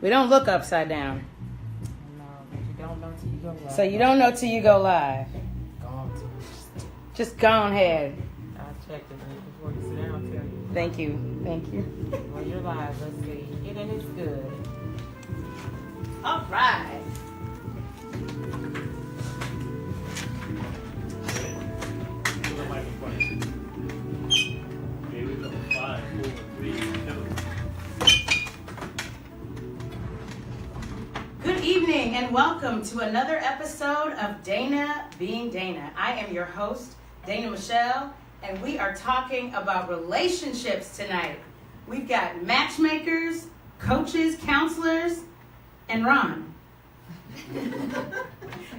We don't look upside down. No, but you don't know till you go live. So you don't know till you go live. Go on to Just go on ahead. I'll check it before you sit down and tell you. Thank you. Thank you. Well, you're live. Let's see. It is good. All right. Here we go. 5, 4, 3, 2. Good evening and welcome to another episode of Dana Being Dana. I am your host, Dana Michelle, and we are talking about relationships tonight. We've got matchmakers, coaches, counselors, and Ron.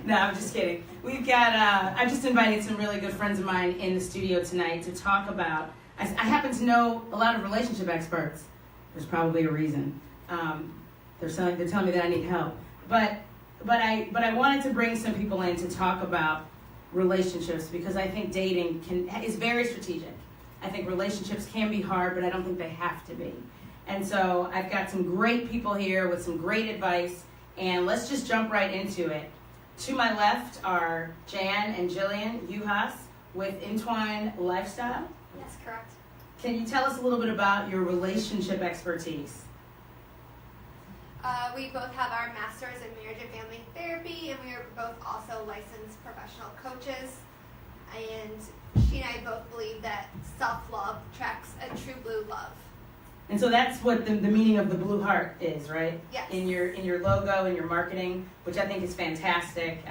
No, I'm just kidding. We've got, I just invited some really good friends of mine in the studio tonight to talk about, I happen to know a lot of relationship experts. There's probably a reason. They're telling me that I need help. But I wanted to bring some people in to talk about relationships because I think dating is very strategic. I think relationships can be hard, but I don't think they have to be. And so I've got some great people here with some great advice, and let's just jump right into it. To my left are Jan and Jillian Uhas with Entwine Lifestyle. Yes, correct. Can you tell us a little bit about your relationship expertise? We both have our master's in marriage and family therapy, and we are both also licensed professional coaches. And she and I both believe that self-love tracks a true blue love. And so that's what the meaning of the blue heart is, right? Yes. In your logo, in your marketing, which I think is fantastic.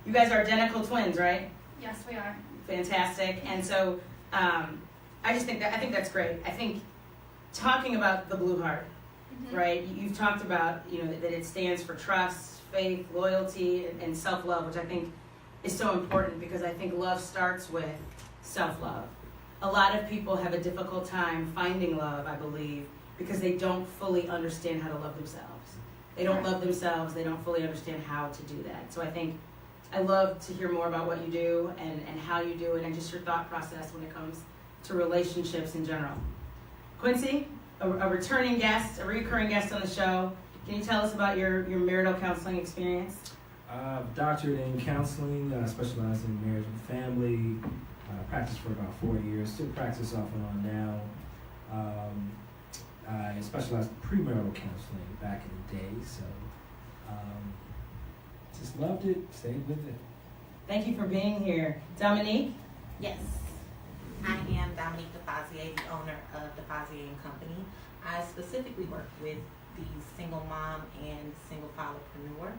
You guys are identical twins, right? Yes, we are. Fantastic. And so I think that's great. I think talking about the blue heart, right? You've talked about that it stands for trust, faith, loyalty, and self-love, which I think is so important because I think love starts with self-love. A lot of people have a difficult time finding love, I believe, because they don't fully understand how to love themselves. They don't love themselves. They don't fully understand how to do that. So I love to hear more about what you do and how you do it and just your thought process when it comes to relationships in general. Quincy, a returning guest, a recurring guest on the show. Can you tell us about your marital counseling experience? Doctorate in counseling, specialized in marriage and family. Practiced for about 4 years. Still practice off and on now. I specialized in premarital counseling back in the day, so just loved it. Stayed with it. Thank you for being here, Dominique. Yes, I am Dominique DeFazier, the owner of DeFazier & Company. I specifically work with the single mom and single fatherpreneur.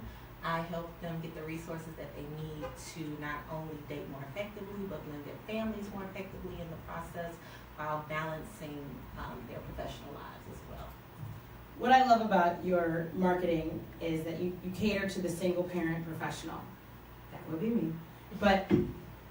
I help them get the resources that they need to not only date more effectively, but blend their families more effectively in the process while balancing their professional lives as well. What I love about your marketing is that you cater to the single parent professional. That would be me. But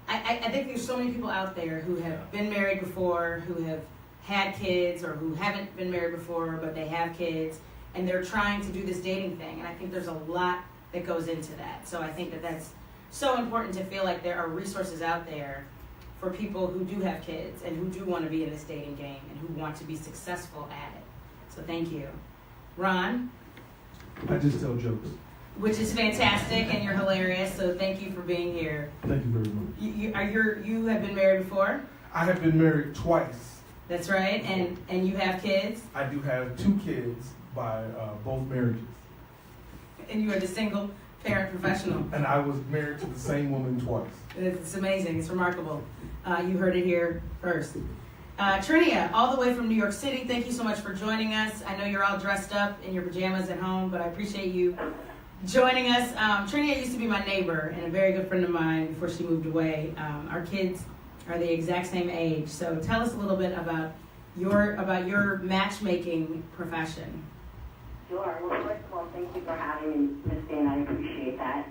I think there's so many people out there who have been married before, who have had kids, or who haven't been married before, but they have kids, and they're trying to do this dating thing. And I think there's a lot that goes into that. So I think that's so important to feel like there are resources out there for people who do have kids and who do want to be in this dating game and who want to be successful at it. So thank you. Ron? I just tell jokes. Which is fantastic, and you're hilarious, so thank you for being here. Thank you very much. You have been married before? I have been married twice. That's right, and you have kids? I do have 2 kids by both marriages. And you are the single parent professional. And I was married to the same woman twice. It's amazing. It's remarkable. You heard it here first. Trinia, all the way from New York City, thank you so much for joining us. I know you're all dressed up in your pajamas at home, but I appreciate you joining us. Trinia used to be my neighbor and a very good friend of mine before she moved away. Our kids are the exact same age. So tell us a little bit about your matchmaking profession. Sure. Well, first of all, thank you for having me, Ms. Dana. I appreciate that.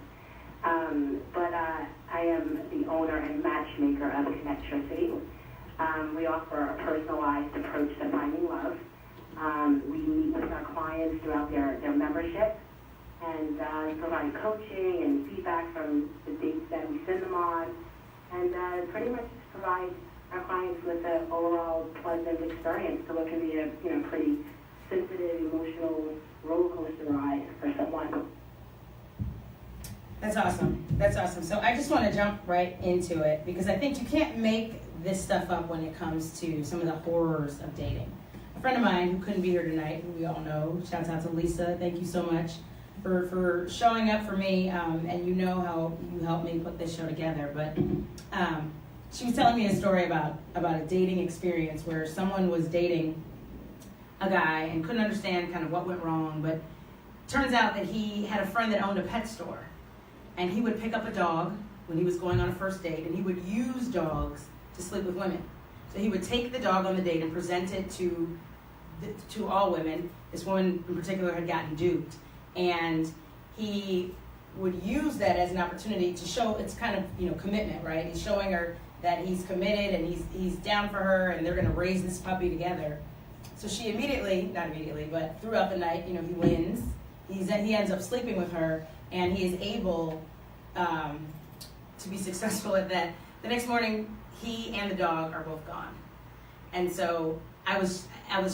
I am the owner and matchmaker of Connectricity. We offer a personalized approach to finding love. We meet with our clients throughout their membership and provide coaching and feedback from the dates that we send them on, and pretty much just provide our clients with an overall pleasant experience to what can be a pretty sensitive, emotional roller coaster ride. That's awesome. That's awesome. So I just want to jump right into it because I think you can't make this stuff up when it comes to some of the horrors of dating. A friend of mine who couldn't be here tonight, who we all know, shouts out to Lisa, thank you so much for showing up for me, and you know how you helped me put this show together. But she was telling me a story about a dating experience where someone was dating a guy and couldn't understand kind of what went wrong, but turns out that he had a friend that owned a pet store, and he would pick up a dog when he was going on a first date, and he would use dogs to sleep with women. So he would take the dog on the date and present it to all women. This woman in particular had gotten duped, and he would use that as an opportunity to show it's kind of commitment, right? He's showing her that he's committed and he's down for her, and they're going to raise this puppy together. So she not immediately, but throughout the night, he wins. He ends up sleeping with her, and he is able to be successful at that. The next morning, he and the dog are both gone. And so I was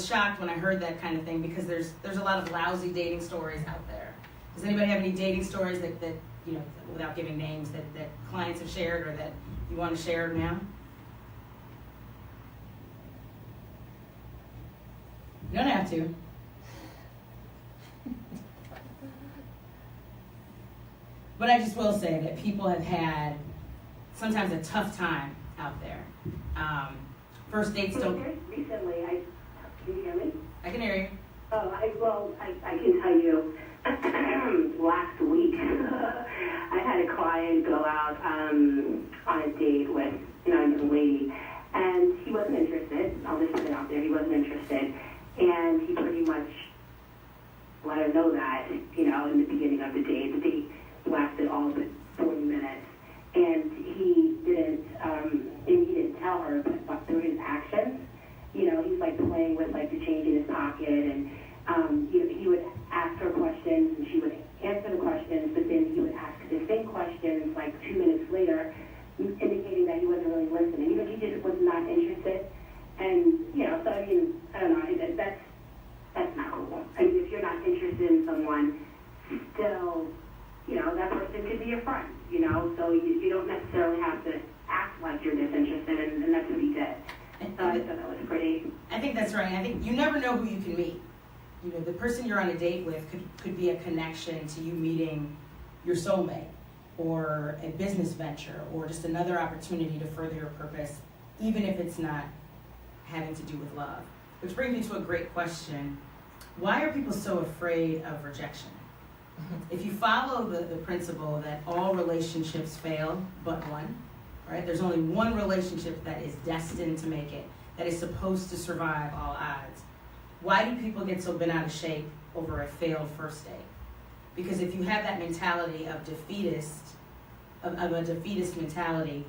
shocked when I heard that kind of thing because there's a lot of lousy dating stories out there. Does anybody have any dating stories that without giving names, that clients have shared or that you want to share now? You don't have to. But I just will say that people have had sometimes a tough time out there. First dates don't... Recently, can you hear me? I can hear you. Oh, I can tell you, last week, I had a client go out on a date with a young lady, and he wasn't interested. I'll just put it out there. He wasn't interested. And he pretty much let her know that, in the beginning of the date. The date lasted all but 40 minutes. And he didn't tell her, but through his actions, he's like playing with like the change in his pocket, and he would ask her questions, and she would answer the questions, but then he would ask the same questions like 2 minutes later, indicating that he wasn't really listening. Even he just was not interested. And so I don't know. That's not cool. I mean, if you're not interested in someone, still, that person could be your friend. So you don't necessarily have to act like you're disinterested, and that's what he did. So I thought that was pretty. I think that's right. I think you never know who you can meet. The person you're on a date with could be a connection to you meeting your soulmate, or a business venture, or just another opportunity to further your purpose, even if it's not having to do with love. Which brings me to a great question. Why are people so afraid of rejection? If you follow the principle that all relationships fail but one, right? There's only one relationship that is destined to make it, that is supposed to survive all odds. Why do people get so bent out of shape over a failed first date? Because if you have that mentality of a defeatist mentality,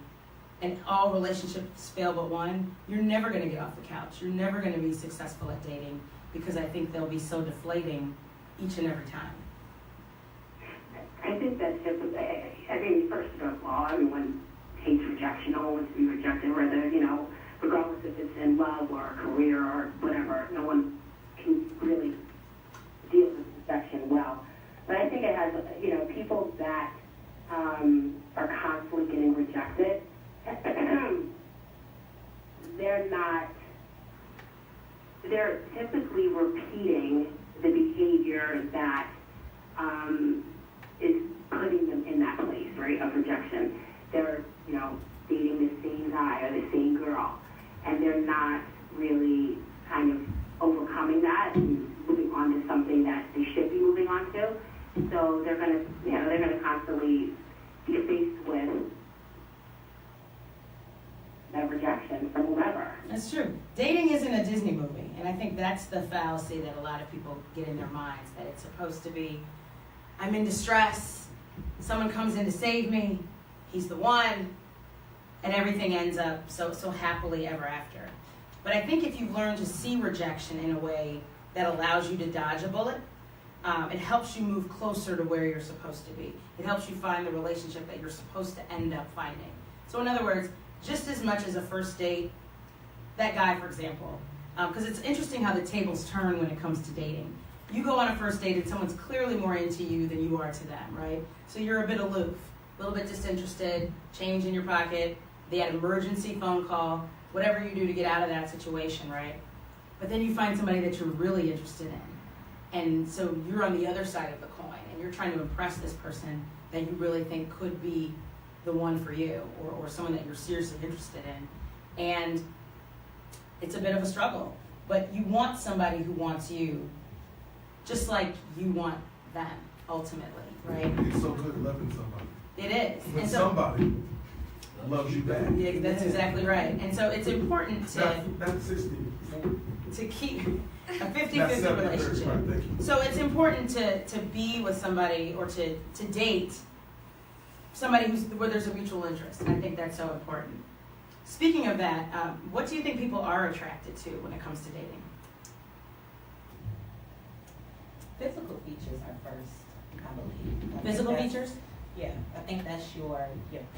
and all relationships fail but one, you're never going to get off the couch. You're never going to be successful at dating, because I think they'll be so deflating each and every time. I think that's just, first of all, everyone hates rejection. No one wants to be rejected, whether, regardless if it's in love or a career or whatever. No one can really deal with rejection well. But I think it has, people that are constantly getting rejected, they're typically repeating the behavior that is putting them in that place, right, of rejection. They're, dating the same guy or the same girl, and they're not really kind of overcoming that and moving on to something that they should be moving on to. So they're gonna constantly be faced with that rejection from whoever. That's true. Dating isn't a Disney movie, and I think that's the fallacy that a lot of people get in their minds, that it's supposed to be, I'm in distress, someone comes in to save me, he's the one, and everything ends up so happily ever after. But I think if you learn to see rejection in a way that allows you to dodge a bullet, it helps you move closer to where you're supposed to be. It helps you find the relationship that you're supposed to end up finding. So in other words, just as much as a first date, that guy, for example, because it's interesting how the tables turn when it comes to dating. you go on a first date and someone's clearly more into you than you are to them, right? So you're a bit aloof, a little bit disinterested, change in your pocket, they had emergency phone call, whatever you do to get out of that situation, right? But then you find somebody that you're really interested in. And so you're on the other side of the coin and you're trying to impress this person that you really think could be the one for you, or someone that you're seriously interested in. And it's a bit of a struggle, but you want somebody who wants you just like you want them, ultimately, right? It's so good loving somebody. It is. When And so, somebody loves you back. yeah, that's exactly right. And so it's important That's 60. to keep a 50-50 That's 70, relationship. right, thank you. So it's important to be with somebody or to date somebody where there's a mutual interest. And I think that's so important. Speaking of that, what do you think people are attracted to when it comes to dating? Physical features are first, I believe. Physical That's- features? Yeah, I think that's your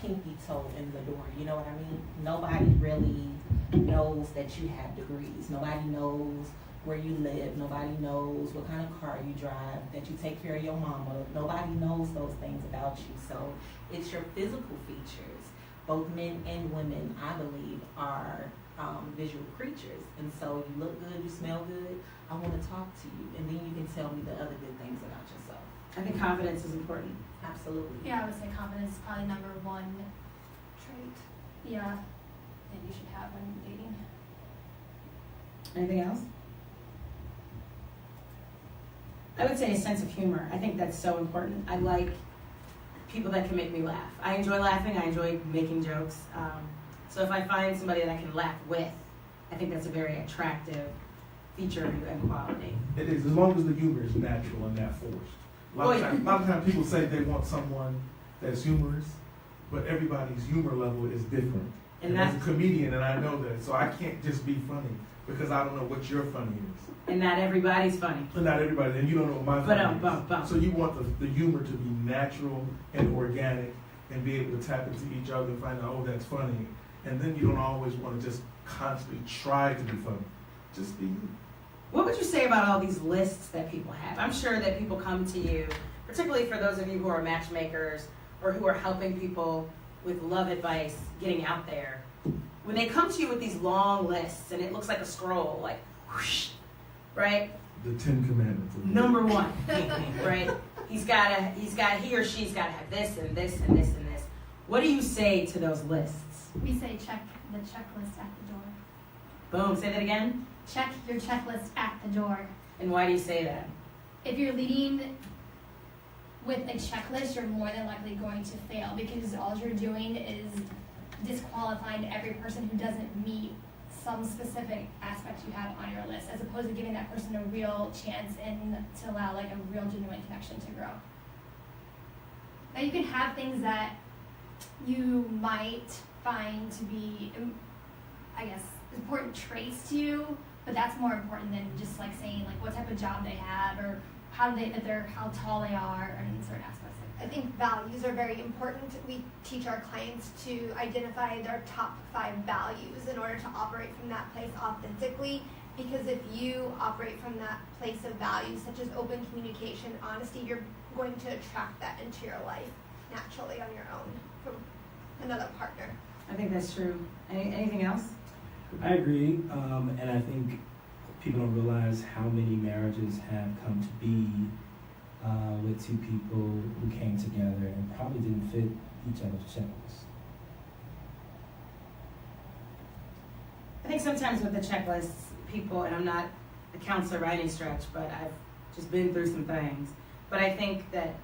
pinky toe in the door. You know what I mean? Nobody really knows that you have degrees. Nobody knows where you live. Nobody knows what kind of car you drive, that you take care of your mama. Nobody knows those things about you. So it's your physical features. Both men and women, I believe, are visual creatures. And so you look good, you smell good, I want to talk to you. And then you can tell me the other good things about yourself. I think confidence is important. Absolutely. Yeah, I would say confidence is probably number one trait. Yeah, that you should have when dating. Anything else? I would say a sense of humor. I think that's so important. I like people that can make me laugh. I enjoy laughing. I enjoy making jokes. So if I find somebody that I can laugh with, I think that's a very attractive feature and quality. It is, as long as the humor is natural and not forced. A lot of times people say they want someone that's humorous, but everybody's humor level is different. And as a comedian, and I know that, so I can't just be funny because I don't know what your funny is. And not everybody's funny. And not everybody, and you don't know what my funny is. So you want the humor to be natural and organic and be able to tap into each other and find out, oh, that's funny. And then you don't always want to just constantly try to be funny. Just be you. What would you say about all these lists that people have? I'm sure that people come to you, particularly for those of you who are matchmakers or who are helping people with love advice, getting out there. When they come to you with these long lists and it looks like a scroll, like whoosh, right? The 10 Commandments. Number one, right? He or she's gotta have this and this and this and this. What do you say to those lists? We say check the checklist at the door. Boom, say that again. Check your checklist at the door. And why do you say that? If you're leading with a checklist, you're more than likely going to fail because all you're doing is disqualifying every person who doesn't meet some specific aspect you have on your list, as opposed to giving that person a real chance and to allow like a real genuine connection to grow. Now you can have things that you might find to be, I guess, important traits to you, but that's more important than just like saying like what type of job they have or how tall they are and certain aspects. I think values are very important. We teach our clients to identify their top 5 values in order to operate from that place authentically. Because if you operate from that place of values, such as open communication, honesty, you're going to attract that into your life naturally on your own from another partner. I think that's true. Anything else? I agree, and I think people don't realize how many marriages have come to be with two people who came together and probably didn't fit each other's checklists. I think sometimes with the checklists, people, and I'm not a counselor by any stretch, but I've just been through some things. But I think that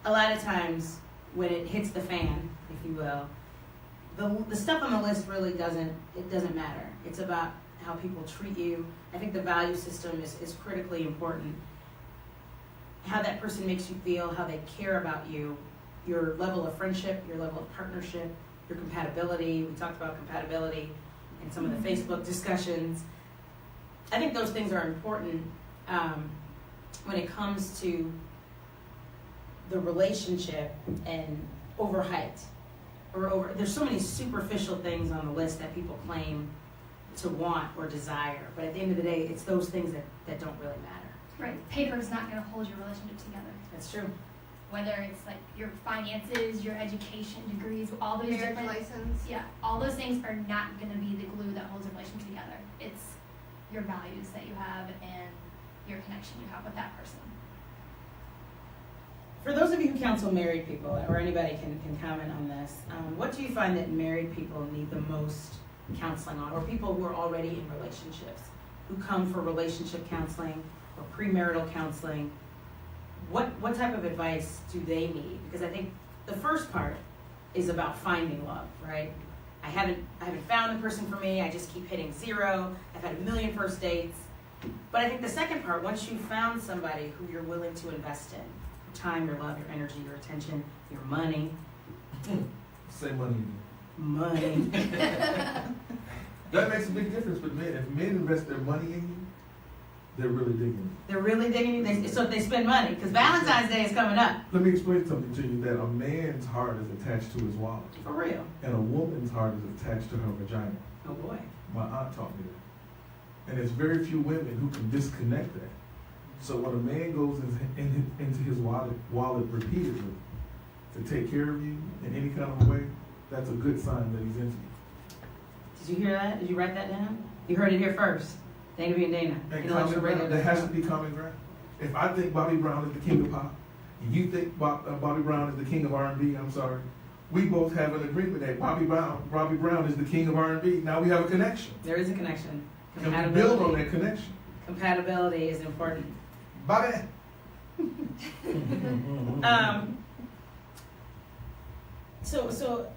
a lot of times when it hits the fan, if you will, the stuff on the list really doesn't matter. It's about how people treat you. I think the value system is critically important. How that person makes you feel, how they care about you, your level of friendship, your level of partnership, your compatibility. We talked about compatibility in some of the Facebook discussions. I think those things are important when it comes to the relationship and overhyped. There's so many superficial things on the list that people claim to want or desire, but at the end of the day, it's those things that don't really matter. Right, paper is not going to hold your relationship together. That's true. Whether it's like your finances, your education, degrees, all those Marriage different, license. yeah, all those things are not going to be the glue that holds a relationship together. It's your values that you have and your connection you have with that person. For those of you who counsel married people, or anybody can comment on this, what do you find that married people need the most counseling on, or people who are already in relationships, who come for relationship counseling or premarital counseling? What type of advice do they need? Because I think the first part is about finding love, right? I haven't found the person for me, I just keep hitting zero, I've had a million first dates. But I think the second part, once you've found somebody who you're willing to invest in, your time, your love, your energy, your attention, your money. Say money again. Money. That makes a big difference with men. If men invest their money in you, they're really digging you. They're really digging you. So if they spend money, because Valentine's Day is coming up. Let me explain something to you, that a man's heart is attached to his wallet. For real. And a woman's heart is attached to her vagina. Oh boy. My aunt taught me that. And there's very few women who can disconnect that. So when a man goes into his wallet repeatedly to take care of you in any kind of way, that's a good sign that he's into you. Did you hear that? Did you write that down? You heard it here first. Dana B and Dana. And common ground, there has to be common ground. If I think Bobby Brown is the king of pop, and you think Bobby Brown is the king of R&B, I'm sorry, we both have an agreement that Bobby Brown is the king of R&B. Now we have a connection. There is a connection. And we build on that connection. Compatibility is important. Bobby. So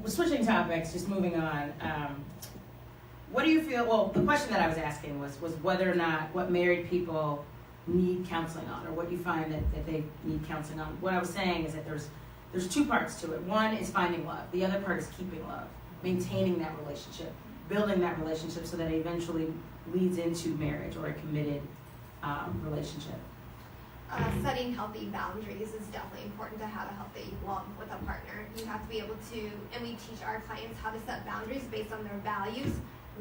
switching topics, just moving on. What do you feel? Well, the question that I was asking was whether or not what married people need counseling on, or what you find that they need counseling on. What I was saying is that there's two parts to it. One is finding love. The other part is keeping love, maintaining that relationship, building that relationship so that it eventually leads into marriage or a committed relationship. Setting healthy boundaries is definitely important to have a healthy love with a partner. You have to be able to, and we teach our clients how to set boundaries based on their values,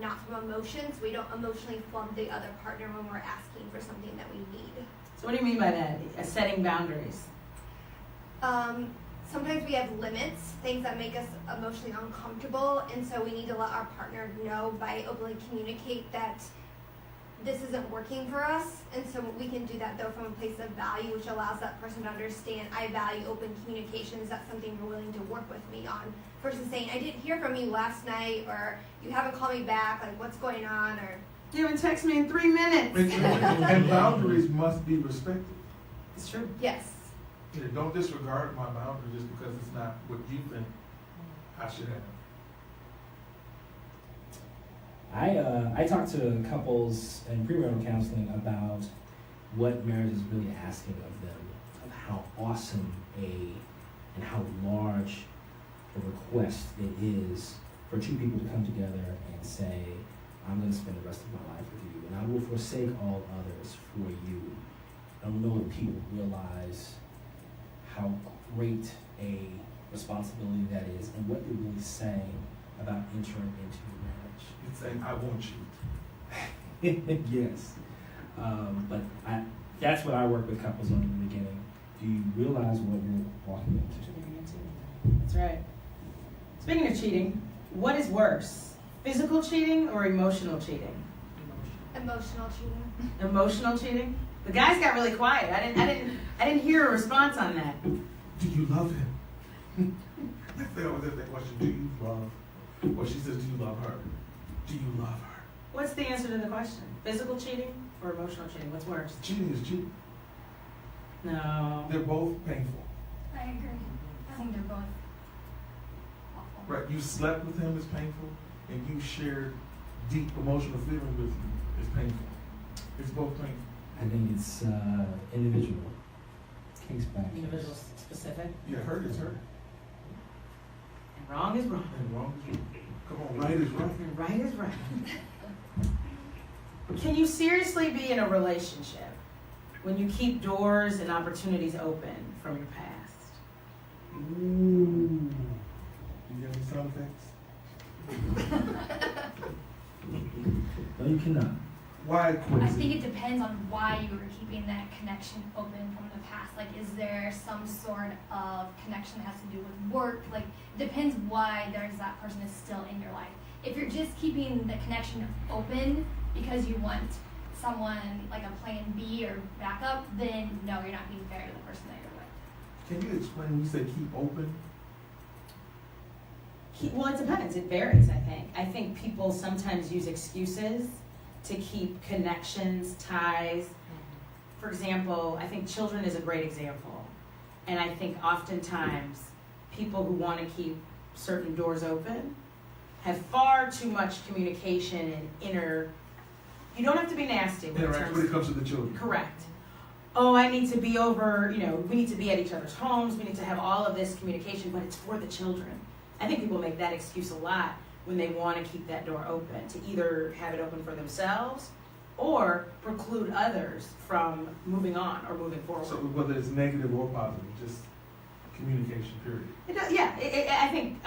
not from emotions. We don't emotionally flub the other partner when we're asking for something that we need. So what do you mean by that? Setting boundaries? Sometimes we have limits, things that make us emotionally uncomfortable, and so we need to let our partner know by openly communicate that this isn't working for us. And so we can do that though from a place of value, which allows that person to understand, I value open communication. Is that something you're willing to work with me on? Versus saying, I didn't hear from you last night, or you haven't called me back, like what's going on, or You haven't texted me in 3 minutes. And boundaries must be respected. It's true. yes. You know, don't disregard my boundary just because it's not what you think I should have. I talk to couples in premarital counseling about what marriage is really asking of them, of how awesome and how large a request it is for two people to come together and say, I'm going to spend the rest of my life with you, and I will forsake all others for you. I don't know if people realize how great a responsibility that is and what they're really saying about entering into marriage. It's saying, I want you. Yes. But that's what I work with couples on in the beginning. Do you realize what you're walking into? That's right. Speaking of cheating, what is worse? Physical cheating or emotional cheating? Emotional cheating. Emotional cheating? The guys got really quiet. I didn't hear a response on that. Do you love him? They always ask that question, do you love? Or she says, do you love her? Do you love her? What's the answer to the question? Physical cheating or emotional cheating? What's worse? Cheating is cheating. No. They're both painful. I agree. I think they're both awful. Right? You slept with him is painful, and you shared deep emotional feelings with him is painful. It's both painful. I think it's individual, case by case. Individual specific. Yeah, hurt is hurt. And wrong is wrong. And wrong is wrong. Come on, right is right. And right is right. Can you seriously be in a relationship when you keep doors and opportunities open from your past? Ooh. You got any sound effects? No, you cannot. Why quit? I think it depends on why you were keeping that connection open from the past. Like, is there some sort of connection that has to do with work? Like, it depends why that person is still in your life. If you're just keeping the connection open because you want someone like a plan B or backup, then no, you're not being fair to the person that you're with. Can you explain when you say keep open? Well, it depends. It varies, I think. I think people sometimes use excuses to keep connections, ties. For example, I think children is a great example. And I think oftentimes people who want to keep certain doors open have far too much communication and you don't have to be nasty when Interaction when it comes to the children. Correct. Oh, I need to be over, we need to be at each other's homes, we need to have all of this communication, but it's for the children. I think people make that excuse a lot when they want to keep that door open, to either have it open for themselves or preclude others from moving on or moving forward. So whether it's negative or positive, just communication, period. I think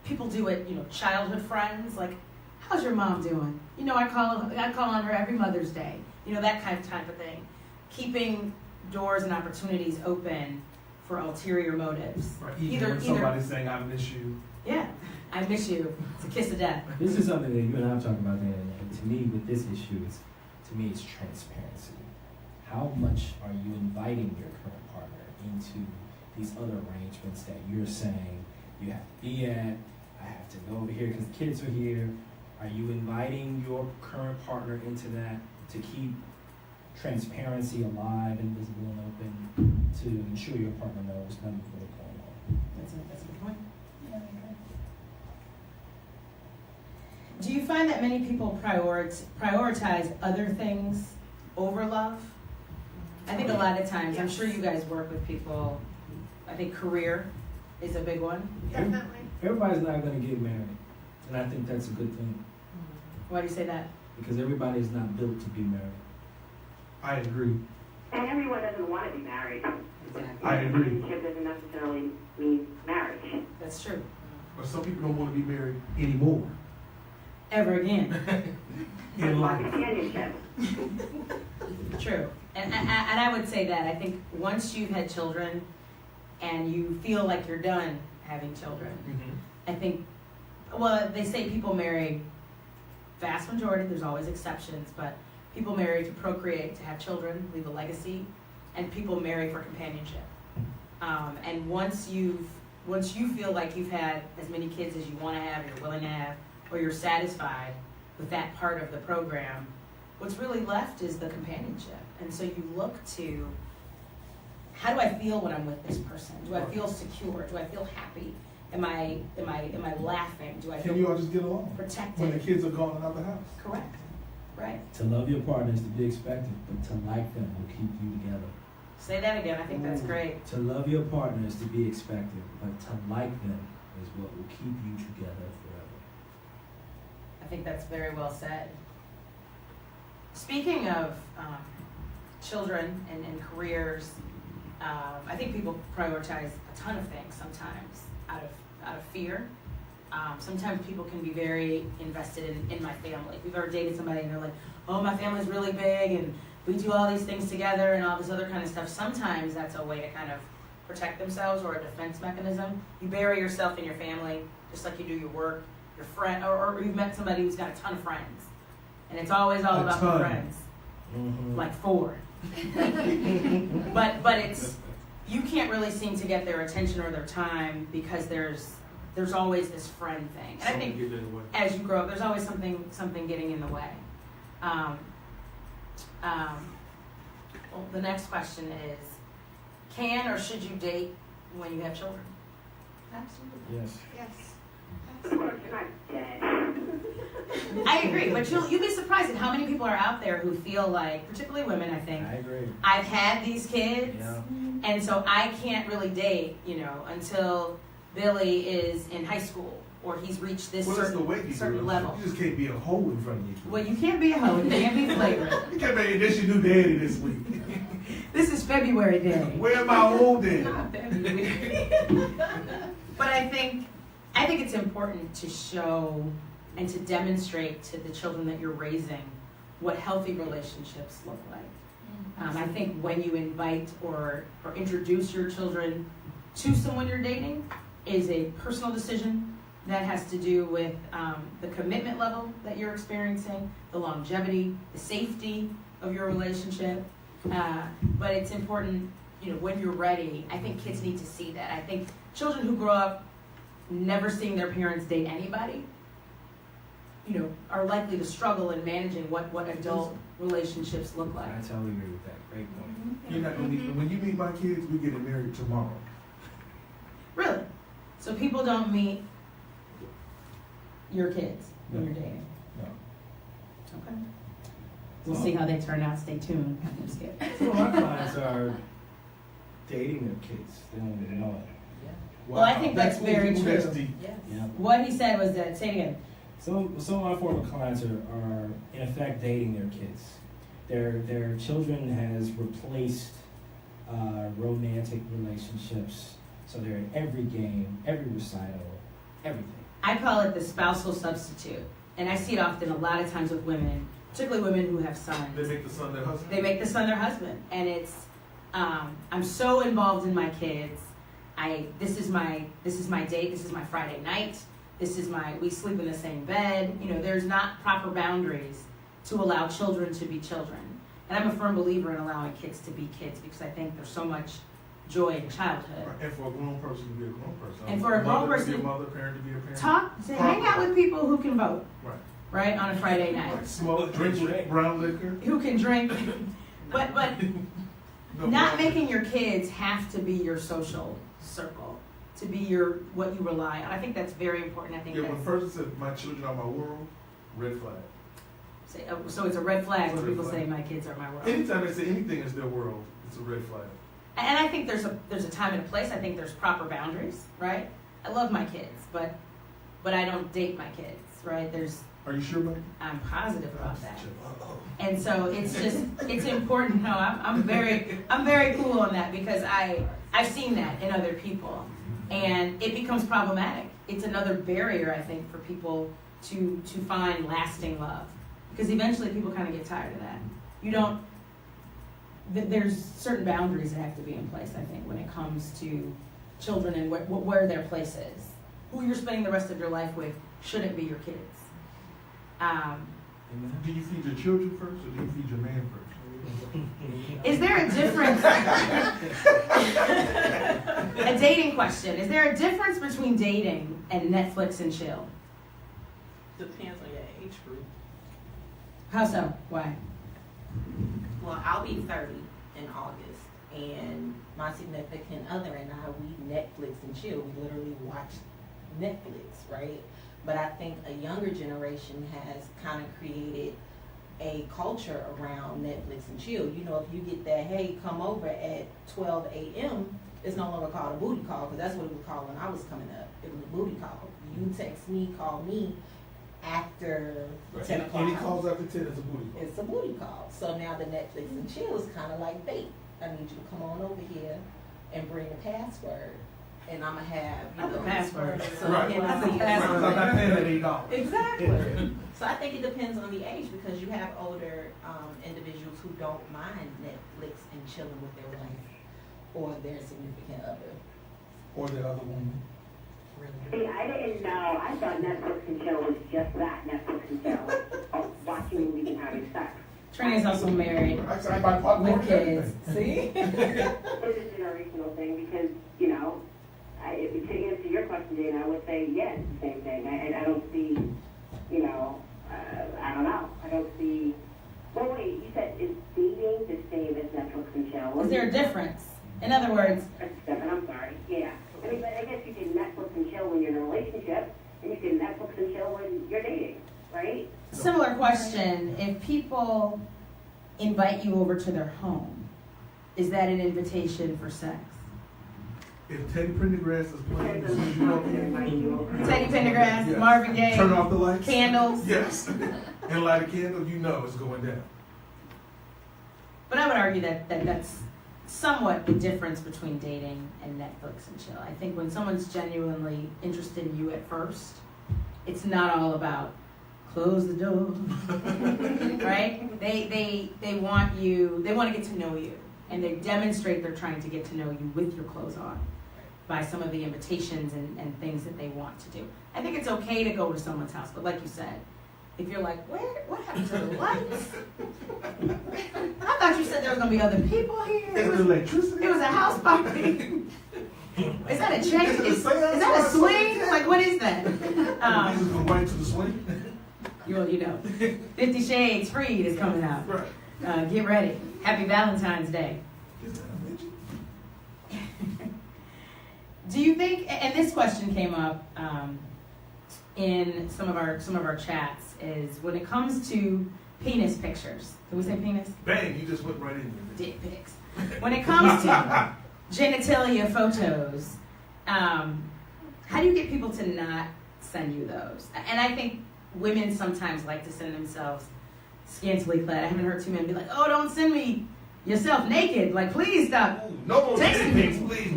people do it, childhood friends, like, how's your mom doing? I call on her every Mother's Day, that type of thing. Keeping doors and opportunities open for ulterior motives. Right. Even when somebody's saying, I miss you. Yeah, I miss you. It's a kiss of death. This is something that you and I have talked about, Dan, and to me, with this issue, it's transparency. How much are you inviting your current partner into these other arrangements that you're saying you have to be at, I have to go over here because the kids are here. Are you inviting your current partner into that to keep transparency alive and visible and open to ensure your partner knows nothing really going on? That's a good point. Yeah, I agree. Do you find that many people prioritize other things over love? I think a lot of times, I'm sure you guys work with people, I think career is a big one. Definitely. Everybody's not going to get married, and I think that's a good thing. Why do you say that? Because everybody is not built to be married. I agree. And everyone doesn't want to be married. Exactly. I agree. Relationship doesn't necessarily mean marriage. That's true. But some people don't want to be married anymore. Ever again. In life. Companionship. True. And I would say that. I think once you've had children and you feel like you're done having children, I think, they say people marry, vast majority, there's always exceptions, but people marry to procreate, to have children, leave a legacy, and people marry for companionship. And once you feel like you've had as many kids as you want to have, you're willing to have, or you're satisfied with that part of the program, what's really left is the companionship. And so you look to, how do I feel when I'm with this person? Do I feel secure? Do I feel happy? Am I laughing? Do I Can feel you all just get along? protected? When the kids are gone and out the house. Correct. Right. To love your partner is to be expected, but to like them will keep you together. Say that again. I think that's great. To love your partner is to be expected, but to like them is what will keep you together forever. I think that's very well said. Speaking of children and careers, I think people prioritize a ton of things sometimes out of fear. Sometimes people can be very invested in my family. If you've ever dated somebody and they're like, oh, my family's really big and we do all these things together and all this other kind of stuff. Sometimes that's a way to kind of protect themselves or a defense mechanism. You bury yourself in your family just like you do your work, your friend, or you've met somebody who's got a ton of friends. And it's always all about the friends. Mm-hmm. Like 4. but it's, you can't really seem to get their attention or their time because there's always this friend thing. And I think as you grow up, there's always something getting in the way. Well, the next question is, can or should you date when you have children? Absolutely. Yes. Yes. Of course, you're not dead. I agree, but you'll be surprised at how many people are out there who feel like, particularly women, I think, I agree. I've had these kids, Yeah. and so I can't really date, until Billy is in high school or he's reached this certain level. You just can't be a hoe in front of you. Well, you can't be a hoe. You can't be flagrant. You can't be this your new daddy this week. This is February Day. Where my old daddy? But I think it's important to show and to demonstrate to the children that you're raising what healthy relationships look like. I think when you invite or introduce your children to someone you're dating is a personal decision that has to do with the commitment level that you're experiencing, the longevity, the safety of your relationship. But it's important, when you're ready, I think kids need to see that. I think children who grow up never seeing their parents date anybody, are likely to struggle in managing what adult relationships look like. I totally agree with that. Great point. You're not gonna meet, when you meet my kids, we're getting married tomorrow. Really? So people don't meet your kids when you're dating? No. Okay. We'll see how they turn out. Stay tuned. I'm just kidding. Some of my clients are dating their kids. They don't even know it. Well, I think that's very true. That's deep. Yes. Yeah. What he said was that, say it again. Some of my former clients are in effect dating their kids. Their children has replaced romantic relationships. So they're at every game, every recital, everything. I call it the spousal substitute. And I see it often a lot of times with women, particularly women who have sons. They make the son their husband. They make the son their husband. And it's, I'm so involved in my kids. This is my date, this is my Friday night. We sleep in the same bed. There's not proper boundaries to allow children to be children. And I'm a firm believer in allowing kids to be kids because I think there's so much joy in childhood. And for a grown person to be a grown person. And for a grown person to be a mother, parent to be a parent. Hang out with people who can vote. Right. On a Friday night. Like smoke, drink brown liquor. Who can drink. But No not problem. making your kids have to be your social circle, to be what you rely on. I think that's very important. I think Yeah, when a person said, my children are my world, red flag. so it's a red flag when Red people flag. say my kids are my world. Anytime they say anything is their world, it's a red flag. And I think there's a time and a place. I think there's proper boundaries, right? I love my kids, but I don't date my kids, right? Are you sure, buddy? I'm positive about that. And so it's important. No, I'm very cool on that because I've seen that in other people, and it becomes problematic. It's another barrier, I think, for people to find lasting love, because eventually people kind of get tired of that. There's certain boundaries that have to be in place, I think, when it comes to children and where their place is. Who you're spending the rest of your life with shouldn't be your kids. Do you feed your children first or do you feed your man first? Is there a difference? A dating question. Is there a difference between dating and Netflix and chill? Depends on your age group. How so? Why? Well, I'll be 30 in August, and my significant other and I, we Netflix and chill. We literally watch Netflix, right? But I think a younger generation has kind of created a culture around Netflix and chill. If you get that, hey, come over at 12 a.m., it's no longer called a booty call, because that's what it was called when I was coming up. It was a booty call. You text me, call me after 10 o'clock. Any calls after 10 is a booty call. It's a booty call. So now the Netflix and chill is kind of like bait. I need you to come on over here and bring a password. And I'm going to have, The password. So Right. That's a Right, password. 'cause I'm not paying that $8. Exactly. So I think it depends on the age, because you have older individuals who don't mind Netflix and chilling with their wife or their significant other. Or the other woman. See, I didn't know. I thought Netflix and chill was just that, Netflix and chill. Watching movies and having sex. Trini's also married Actually, I buy popcorn with and kids. everything. See? It's a generational thing because, to answer your question, Jane, I would say, yes, it's the same thing. I don't see, I don't know. I don't see, well, wait, you said, is dating the same as Netflix and chill? Is there a difference? In other words, That's different, I'm sorry, yeah. But I guess you can Netflix and chill when you're in a relationship, and you can Netflix and chill when you're dating, right? similar question. If people invite you over to their home, is that an invitation for sex? If Teddy Pendergrass is playing, as soon as you walk in, Teddy Pendergrass, Yes. Marvin Gaye, turn off the lights. candles. Yes. And light a candle, it's going down. But I would argue that that's somewhat the difference between dating and Netflix and chill. I think when someone's genuinely interested in you at first, it's not all about close the door, right? They want you, they want to get to know you, and they demonstrate they're trying to get to know you with your clothes on by some of the invitations and things that they want to do. I think it's okay to go to someone's house, but like you said, if you're like, what happened to the lights? I thought you said there was going to be other people here. Is it electricity? It was a house party. Is that a change? Is that a swing? Like, what is that? Jesus from white to the swing? You know, 50 Shades Freed is coming out. Right. Get ready. Happy Valentine's Day. Is that a midget? Do you think, and this question came up in some of our chats, is when it comes to penis pictures. Can we say penis? Bang, you just went right in there. Dick pics. When it comes to genitalia photos, how do you get people to not send you those? And I think women sometimes like to send themselves scantily clad. I haven't heard two men be like, "Oh, don't send me yourself naked. Like, please stop. Ooh, no more texting titty pics, me. please.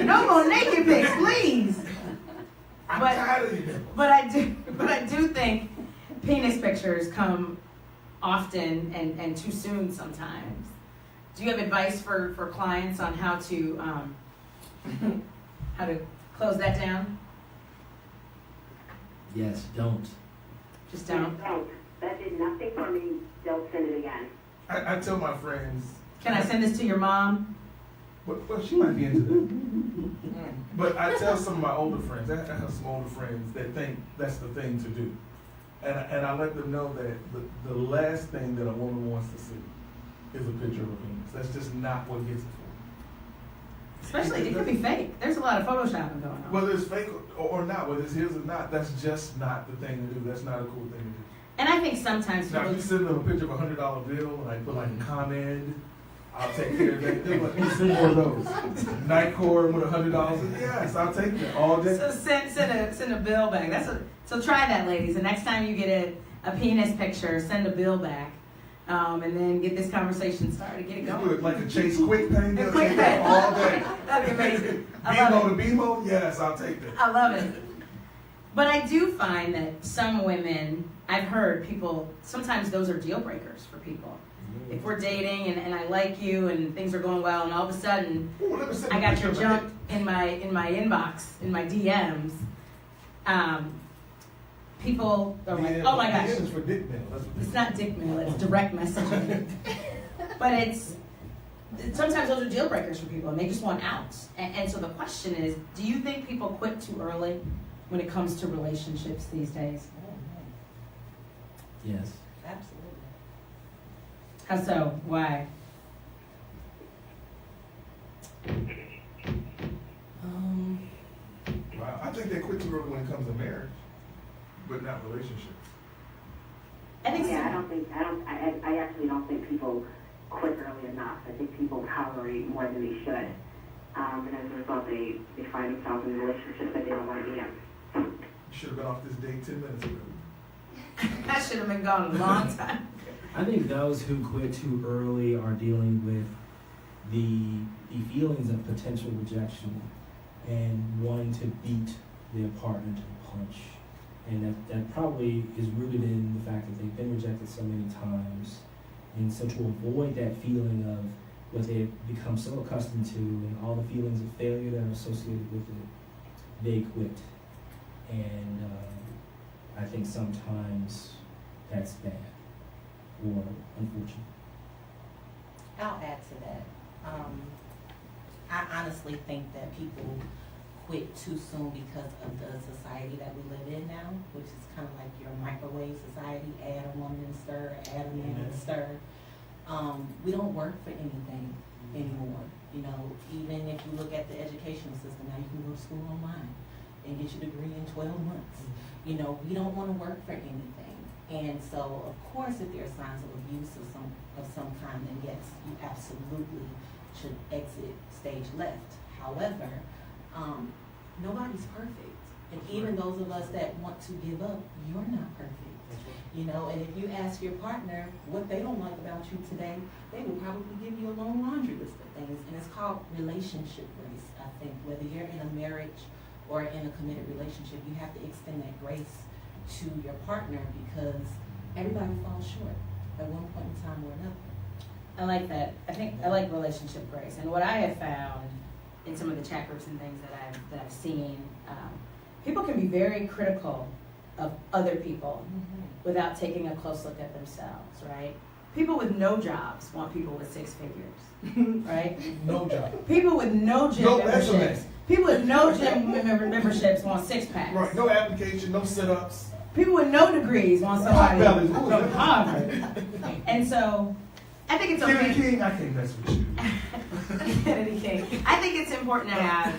No more naked pics, please." I'm tired of you. But I do think penis pictures come often and too soon sometimes. Do you have advice for clients on how to close that down? Yes, don't. Just don't. Don't. That did nothing for me. Don't send it again. I tell my friends. Can I send this to your mom? Well, she might be into that. But I tell some of my older friends, I have some older friends that think that's the thing to do. And I let them know that the last thing that a woman wants to see is a picture of a penis. That's just not what gets it for. Especially, it could be fake. There's a lot of photoshopping going on. Whether it's fake or not, whether it's his or not, that's just not the thing to do. That's not a cool thing to do. And I think sometimes Now, people... if you send them a picture of a $100 bill and I put like a comment, I'll take care of that. They're like, "You send more of those." Nightcore with $100. Yes, I'll take that all day. So send a bill back. So try that, ladies. The next time you get a penis picture, send a bill back, and then get this conversation started. Get it You going. do it like a Chase Quick Pay. A quick pay. All day. That'd be amazing. I love BMO it. to BMO? Yes, I'll take that. I love it. But I do find that some women, I've heard people, sometimes those are deal breakers for people. If we're dating and I like you and things are going well, and all of a sudden Ooh, let me send I a got picture your of my junk in my inbox, in my DMs, people are like, dick. "Oh my gosh, DM is for dick mail. That's what it's not dick mail, it's direct messaging." But sometimes those are deal breakers for people, and they just want outs. And so the question is, do you think people quit too early when it comes to relationships these days? Yes. Absolutely. How so? Why? Wow, I think they quit too early when it comes to marriage, but not relationships. I think Yeah, I actually don't think people quit early enough. I think people tolerate more than they should. And as a result, they find themselves in relationships that they don't want to be in. You should have been off this date 10 minutes ago. I should have been gone a long time. I think those who quit too early are dealing with the feelings of potential rejection and wanting to beat their partner to the punch. And that probably is rooted in the fact that they've been rejected so many times. And so to avoid that feeling of what they've become so accustomed to and all the feelings of failure that are associated with it, they quit. And I think sometimes that's bad or unfortunate. I'll add to that. I honestly think that people quit too soon because of the society that we live in now, which is kind of like your microwave society, add a woman and stir, add a man and stir. We don't work for anything anymore. You know, even if you look at the educational system, now you can go to school online and get your degree in 12 months. You know, we don't want to work for anything. And so, of course, if there are signs of abuse of some kind, then yes, you absolutely should exit stage left. However, nobody's perfect. And even those of us that want to give up, you're not perfect. You know, and if you ask your partner what they don't like about you today, they will probably give you a long laundry list of things. And it's called relationship grace, I think. Whether you're in a marriage or in a committed relationship, you have to extend that grace to your partner, because everybody falls short at one point in time or another. I like that. I like relationship grace. And what I have found in some of the chat groups and things that I've seen, people can be very critical of other people without taking a close look at themselves, right? People with no jobs want people with six figures, right? No job. People with no gym No memberships. resume. People with no gym memberships want six packs. Right, no application, no sit-ups. People with no degrees want somebody Bellies. Ooh, from that's- Harvard. And so, I think it's Kennedy okay. King, I can't mess with you. Kennedy King. I think it's important to have,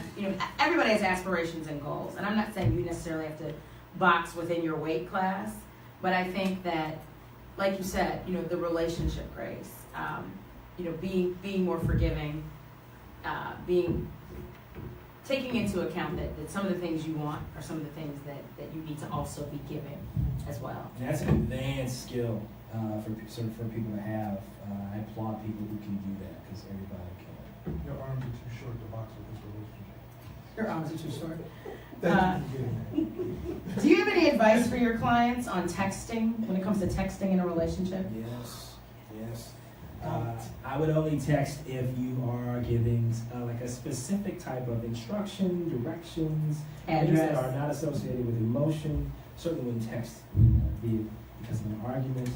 everybody has aspirations and goals. And I'm not saying you necessarily have to box within your weight class, but I think that, like you said, the relationship grace, being more forgiving, taking into account that some of the things you want are some of the things that you need to also be giving as well. And that's an advanced skill for people to have. I applaud people who can do that because everybody can. Your arms are too short to box with this relationship. Your arms are too short. Thank you for getting that. Do you have any advice for your clients on texting when it comes to texting in a relationship? Yes. I would only text if you are giving like a specific type of instruction, directions, things that are not associated with emotion. Certainly when text, be it because of an argument,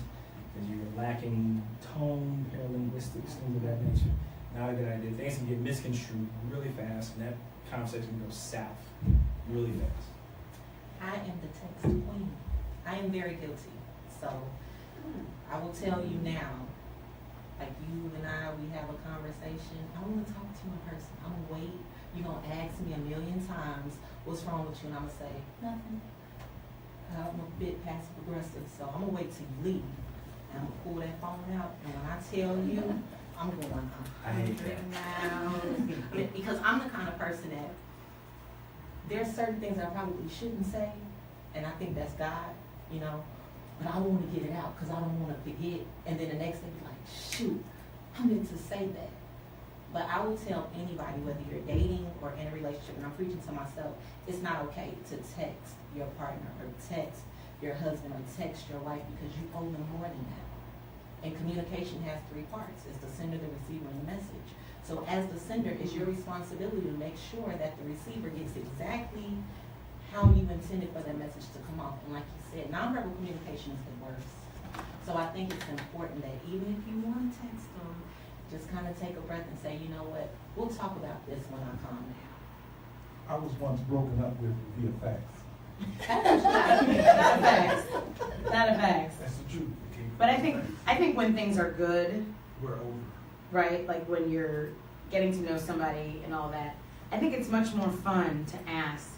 because you're lacking tone, paralinguistics, things of that nature. Not a good idea. Things can get misconstrued really fast, and that conversation can go south really fast. I am the text queen. I am very guilty. So I will tell you now, like you and I, we have a conversation. I want to talk to my person. I'm going to wait. You're going to ask me a million times, what's wrong with you? And I'm going to say, Nothing. I'm a bit passive aggressive, so I'm going to wait till you leave. And I'm going to pull that phone out. And when I tell you, I'm going, I hate that. now. Because I'm the kind of person that there's certain things I probably shouldn't say. And I think that's God, but I want to get it out because I don't want to forget. And then the next day, be like, shoot, I meant to say that. But I will tell anybody, whether you're dating or in a relationship, and I'm preaching to myself, it's not okay to text your partner or text your husband or text your wife because you owe them more than that. And communication has three parts. It's the sender, the receiver, and the message. So as the sender, it's your responsibility to make sure that the receiver gets exactly how you intended for that message to come off. And like you said, nonverbal communication is the worst. So I think it's important that even if you want to text them, just kind of take a breath and say, you know what, we'll talk about this when I calm down. I was once broken up with via fax. Not a fact. Not a fact. That's the truth. But I think when things are good, We're over. right? Like when you're getting to know somebody and all that, I think it's much more fun to ask,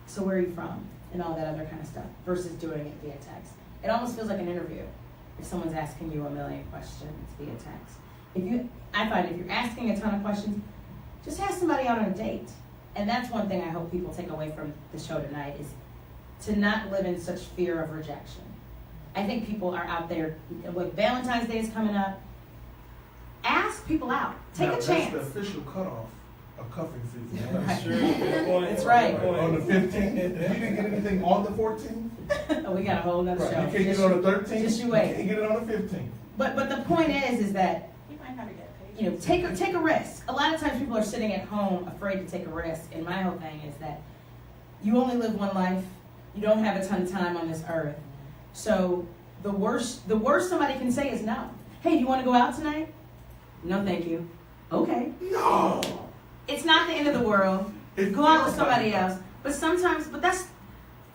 so where are you from? And all that other kind of stuff, versus doing it via text. It almost feels like an interview if someone's asking you a million questions via text. I find if you're asking a ton of questions, just ask somebody out on a date. And that's one thing I hope people take away from the show tonight is to not live in such fear of rejection. I think people are out there, like Valentine's Day is coming up. Ask people out. Take a chance. That's the official cutoff of cuffing season. Right. Sure. Good point. That's right. Good point. On the 15th, you didn't get anything on the 14th? Oh, we got a whole nother Right. show. You can't get it on the 13th? Just you wait. You can't get it on the 15th. But the point is that You might have to get paid. take a risk. A lot of times people are sitting at home afraid to take a risk. And my whole thing is that you only live one life. You don't have a ton of time on this earth. So the worst somebody can say is no. Hey, do you want to go out tonight? No, thank you. Okay. No! It's not the end of the world. Go out with somebody else. But that's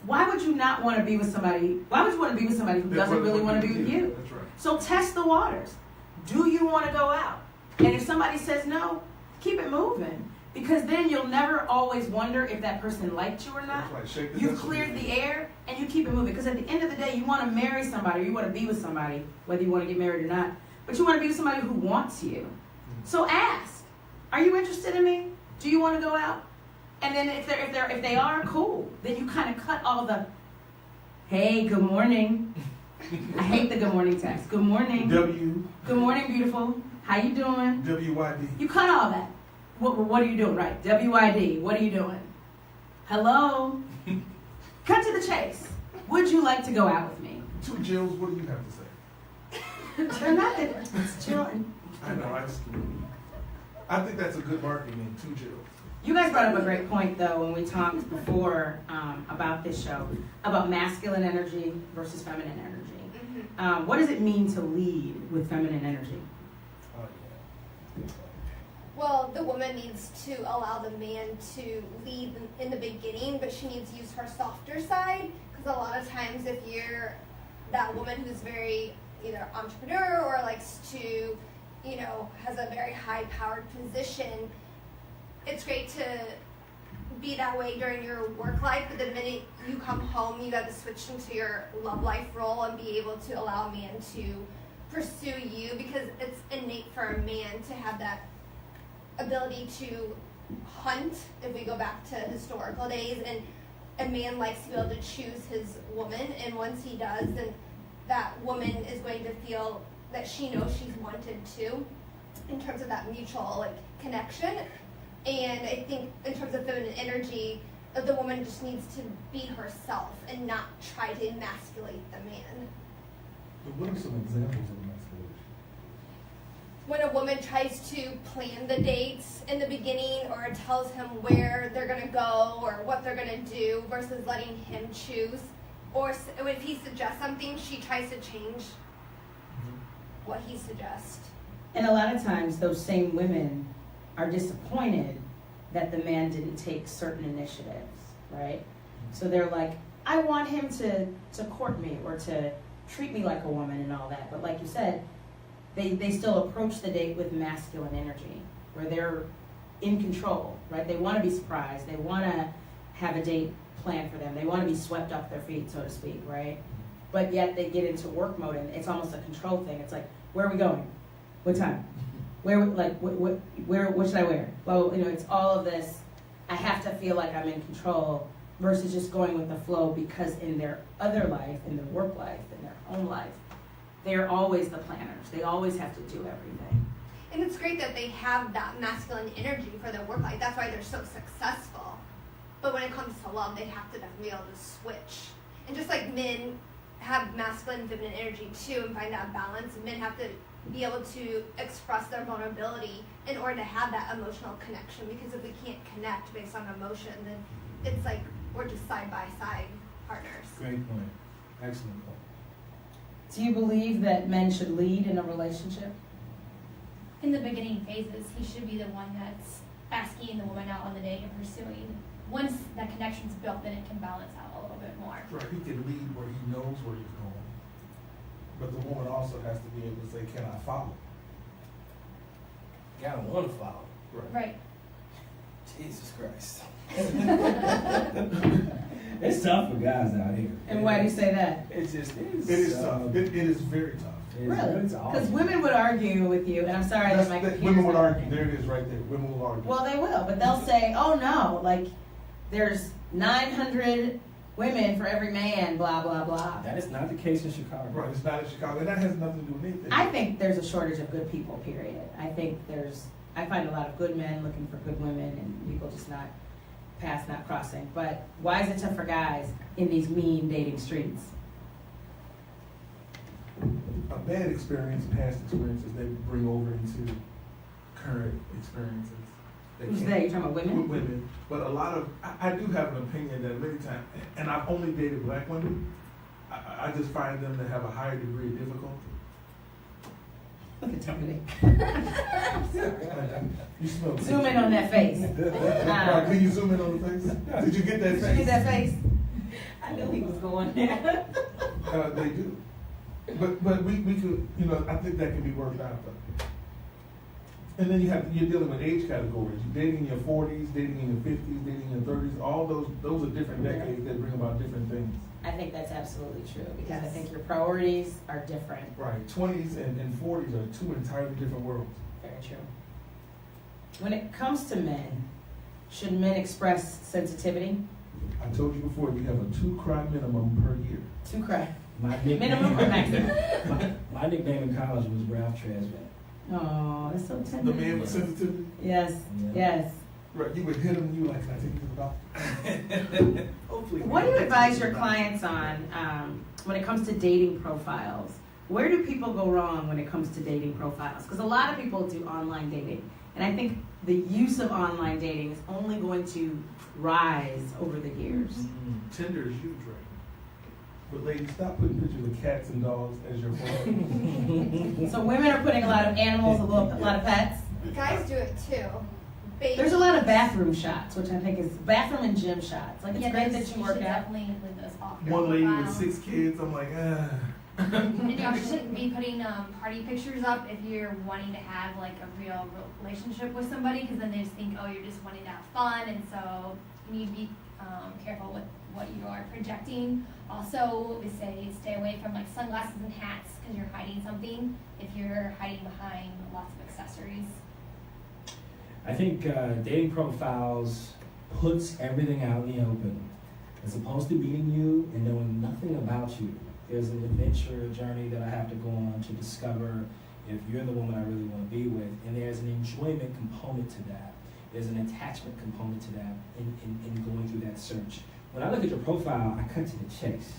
why would you not want to be with somebody? Why would you want to be with somebody who doesn't really want to be with you? That's right. So test the waters. Do you want to go out? And if somebody says no, keep it moving. Because then you'll never always wonder if that person liked you or not. That's right. Shake the You've dust cleared with the air and you keep it moving. Because at the end of the day, you want to marry somebody or you want to be with somebody, whether you want to get married or not. But you want to be with somebody who wants you. So ask, are you interested in me? Do you want to go out? And then if they are, cool. Then you kind of cut all the, hey, good morning. I hate the good morning text. Good morning. Good morning, beautiful. How you doing? WYD. You cut all that. What are you doing? Right. WYD. What are you doing? Hello. Cut to the chase. Would you like to go out with me? Two Jills, what do you have to say? They're not. It's Jill and I know, I think that's a good marketing name, Two Jills. You guys brought up a great point, though, when we talked before about this show, about masculine energy versus feminine energy. Mm-hmm. What does it mean to lead with feminine energy? Oh, yeah. Well, the woman needs to allow the man to lead in the beginning, but she needs to use her softer side, because a lot of times if you're that woman who's very either entrepreneur or likes to, has a very high-powered position, it's great to be that way during your work life, but the minute you come home, you got to switch into your love life role and be able to allow a man to pursue you, because it's innate for a man to have that ability to hunt, if we go back to historical days, and a man likes to be able to choose his woman, and once he does, then that woman is going to feel that she knows she's wanted too, in terms of that mutual connection. And I think in terms of feminine energy, the woman just needs to be herself and not try to emasculate the man. But what are some examples of emasculation? When a woman tries to plan the dates in the beginning, or tells him where they're going to go or what they're going to do, versus letting him choose. Or if he suggests something, she tries to change what he suggests. And a lot of times, those same women are disappointed that the man didn't take certain initiatives, right? So they're like, I want him to court me or to treat me like a woman and all that. But like you said, they still approach the date with masculine energy, where they're in control, right? They want to be surprised. They want to have a date planned for them. They want to be swept off their feet, so to speak, right? But yet they get into work mode, and it's almost a control thing. It's like, where are we going? What time? Where, what should I wear? Well, it's all of this. I have to feel like I'm in control versus just going with the flow, because in their other life, in their work life, in their home life, they're always the planners. They always have to do everything. And it's great that they have that masculine energy for their work life. That's why they're so successful. But when it comes to love, they have to definitely be able to switch. And just like men have masculine and feminine energy too, and find that balance, men have to be able to express their vulnerability in order to have that emotional connection. Because if we can't connect based on emotion, then it's like we're just side-by-side partners. Great point. Excellent point. Do you believe that men should lead in a relationship? In the beginning phases, he should be the one that's asking the woman out on the date and pursuing. Once that connection's built, then it can balance out a little bit more. Right, he can lead where he knows where he's going. But the woman also has to be able to say, can I follow? Gotta want to follow. Right. Jesus Christ. It's tough for guys out here. And why do you say that? It is tough. It is very tough. Really? Because women would argue with you, and I'm sorry that my computer's women would not argue. working. There it is right there. Women will argue. Well, they will, but they'll say, oh no, there's 900 women for every man, blah, blah, blah. That is not the case in Chicago. Right, it's not in Chicago. And that has nothing to do with anything. I think there's a shortage of good people, period. I find a lot of good men looking for good women, and people just not crossing. But why is it tough for guys in these mean dating streets? A bad experience, past experiences, they bring over into current experiences. Who's they? You talking about women? Women. But a lot of, I do have an opinion that many times, and I've only dated black women, I just find them to have a higher degree of difficulty. Look at Tony. You smell Zoom in on that face. Right, can you zoom in on the face? Did you get that face? Did you get that face? I knew he was going there. They do. But we could, I think that can be worked out though. And then you're dealing with age categories. You're dating in your 40s, dating in your 50s, dating in your 30s. All those are different decades that bring about different things. I think that's absolutely true, because I think your priorities are different. Right. 20s and 40s are two entirely different worlds. Very true. When it comes to men, should men express sensitivity? I told you before, you have a 2-cry minimum per year. 2 cry. My nickname, Minimum or maximum? my nickname in college was Ralph Trasman. Oh, that's so tender. The man with sensitivity? Yes, Yeah. yes. Right, you would hit them, you were like, can I take this about? Hopefully. What do you advise your clients on when it comes to dating profiles? Where do people go wrong when it comes to dating profiles? Because a lot of people do online dating, and I think the use of online dating is only going to rise over the years. Tinder is huge right now. But ladies, stop putting pictures of cats and dogs as your phone. So women are putting a lot of animals, a lot of pets. Guys do it too. Baby. There's a lot of bathroom shots, which I think is bathroom and gym shots. Like it's great that you work should out. definitely include those off your One lady profile. with 6 kids, I'm like, And you also shouldn't be putting party pictures up if you're wanting to have like a real relationship with somebody, because then they just think, oh, you're just wanting to have fun, and so you need to be careful with what you are projecting. Also, we say stay away from like sunglasses and hats because you're hiding something. If you're hiding behind lots of accessories. I think dating profiles puts everything out in the open. As opposed to meeting you and knowing nothing about you. There's an adventure journey that I have to go on to discover if you're the woman I really want to be with. And there's an enjoyment component to that. There's an attachment component to that in going through that search. When I look at your profile, I cut to the chase.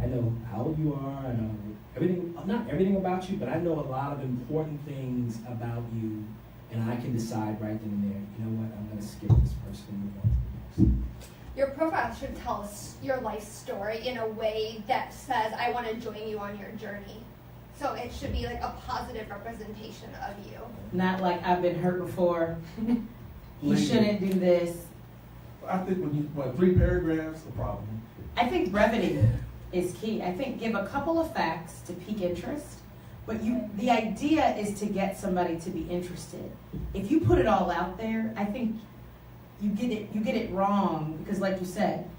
I know how old you are, I know everything, not everything about you, but I know a lot of important things about you, and I can decide right then and there, you know what, I'm gonna skip this person and move on to the next. Your profile should tell us your life story in a way that says, I want to join you on your journey. So it should be like a positive representation of you. Not like I've been hurt before. You shouldn't do this. I think when you, 3 paragraphs, a problem. I think brevity is key. I think give a couple of facts to pique interest, but the idea is to get somebody to be interested. If you put it all out there, I think you get it wrong, because like you said,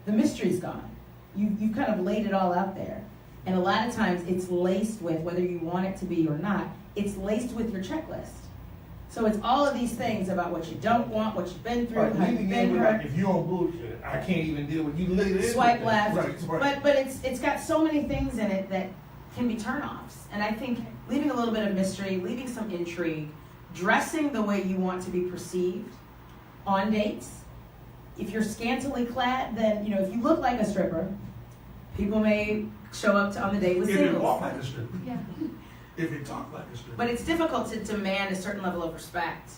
the mystery's gone. You've kind of laid it all out there. And a lot of times it's laced with, whether you want it to be or not, it's laced with your checklist. So it's all of these things about what you don't want, what you've been through, Right, how you've been hurt. like, if you're on bullshit, I can't even deal with you later. Swipe left. Right. But it's got so many things in it that can be turnoffs. And I think leaving a little bit of mystery, leaving some intrigue, dressing the way you want to be perceived on dates. If you're scantily clad, then, if you look like a stripper, people may show up on the date with If you singles. walk like a stripper. Yeah. If you talk like a stripper. But it's difficult to demand a certain level of respect.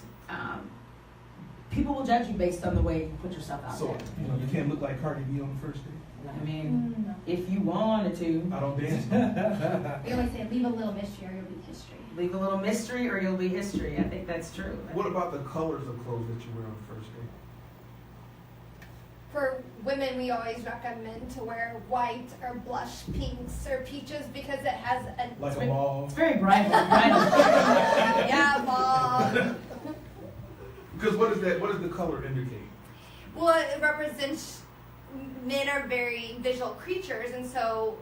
People will judge you based on the way you put yourself out So, there. you can't look like Cardi B on the first date. I mean, if you wanted to. I don't dance. We always say leave a little mystery or you'll be history. Leave a little mystery or you'll be history. I think that's true. What about the colors of clothes that you wear on the first date? For women, we always recommend to wear white or blush pinks or peaches because it has a Like a mauve? It's very bright. yeah, mauve. Because what does the color indicate? Well, it represents men are very visual creatures, and so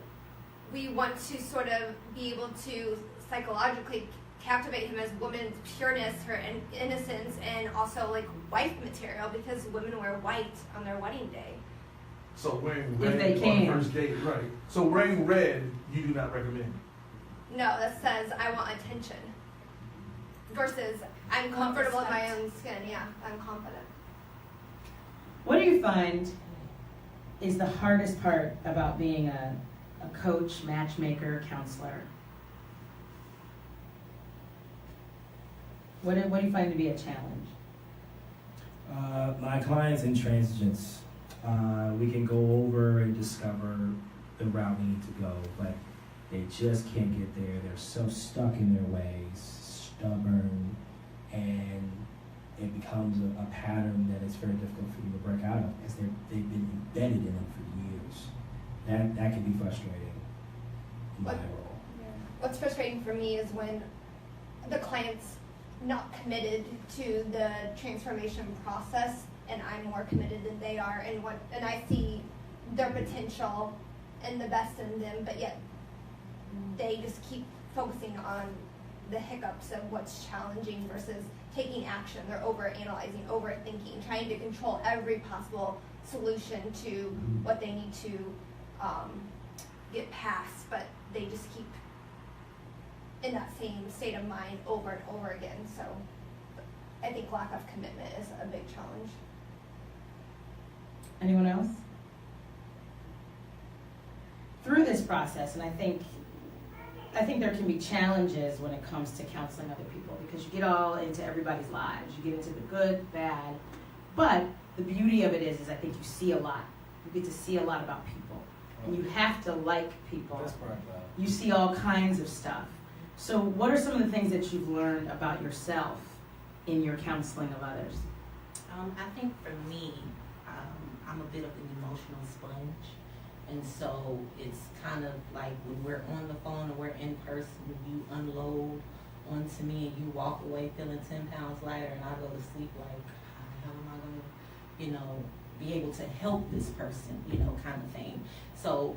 we want to sort of be able to psychologically captivate him as women's pureness, her innocence, and also like wife material because women wear white on their wedding day. So wearing If red they on can. the first date, right? So wearing red, you do not recommend. No, that says I want attention. Versus I'm comfortable in my own skin. Yeah, I'm confident. What do you find is the hardest part about being a coach, matchmaker, counselor? What do you find to be a challenge? My clients' intransigence. We can go over and discover the route we need to go, but they just can't get there. They're so stuck in their ways, stubborn, and it becomes a pattern that is very difficult for you to break out of because they've been embedded in them for years. That can be frustrating in my role. What's frustrating for me is when the client's not committed to the transformation process and I'm more committed than they are and I see their potential and the best in them, but yet they just keep focusing on the hiccups of what's challenging versus taking action. They're overanalyzing, overthinking, trying to control every possible solution to what they need to get past, but they just keep in that same state of mind over and over again. So I think lack of commitment is a big challenge. Anyone else? Through this process, and I think there can be challenges when it comes to counseling other people because you get all into everybody's lives. You get into the good, bad, but the beauty of it is I think you see a lot. You get to see a lot about people, and you have to like people. That's part of that. You see all kinds of stuff. So what are some of the things that you've learned about yourself in your counseling of others? I think for me, I'm a bit of an emotional sponge. And so it's kind of like when we're on the phone or we're in person, you unload onto me and you walk away feeling 10 pounds lighter, and I go to sleep like, how am I going to, be able to help this person, kind of thing. So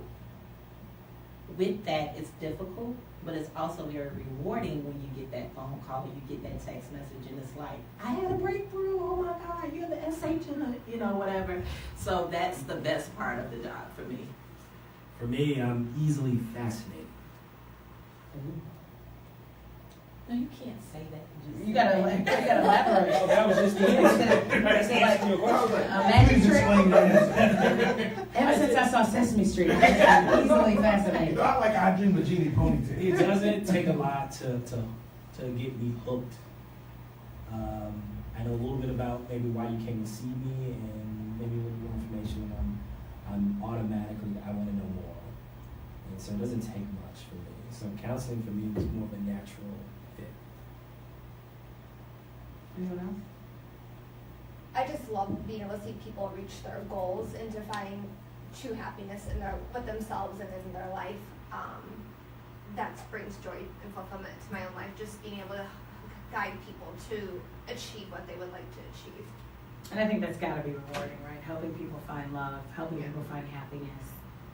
with that, it's difficult, but it's also very rewarding when you get that phone call, you get that text message, and it's like, I had a breakthrough, oh my God, you're the SH in the, whatever. So that's the best part of the job for me. For me, I'm easily fascinated. No, you can't say that. You gotta elaborate. Oh, that was just the answer. Is it like I was like, a magic please trick? explain that. Ever since I saw Sesame Street, I'm easily fascinated. Not like I dream of Genie Ponytail. It doesn't take a lot to get me hooked. I know a little bit about maybe why you came to see me and maybe a little more information. I'm automatically, I want to know more. And so it doesn't take much for me. So counseling for me is more of a natural fit. Anyone else? I just love being able to see people reach their goals and to find true happiness with themselves and in their life. That brings joy and fulfillment to my own life, just being able to guide people to achieve what they would like to achieve. And I think that's got to be rewarding, right? Helping people find love, helping people find happiness,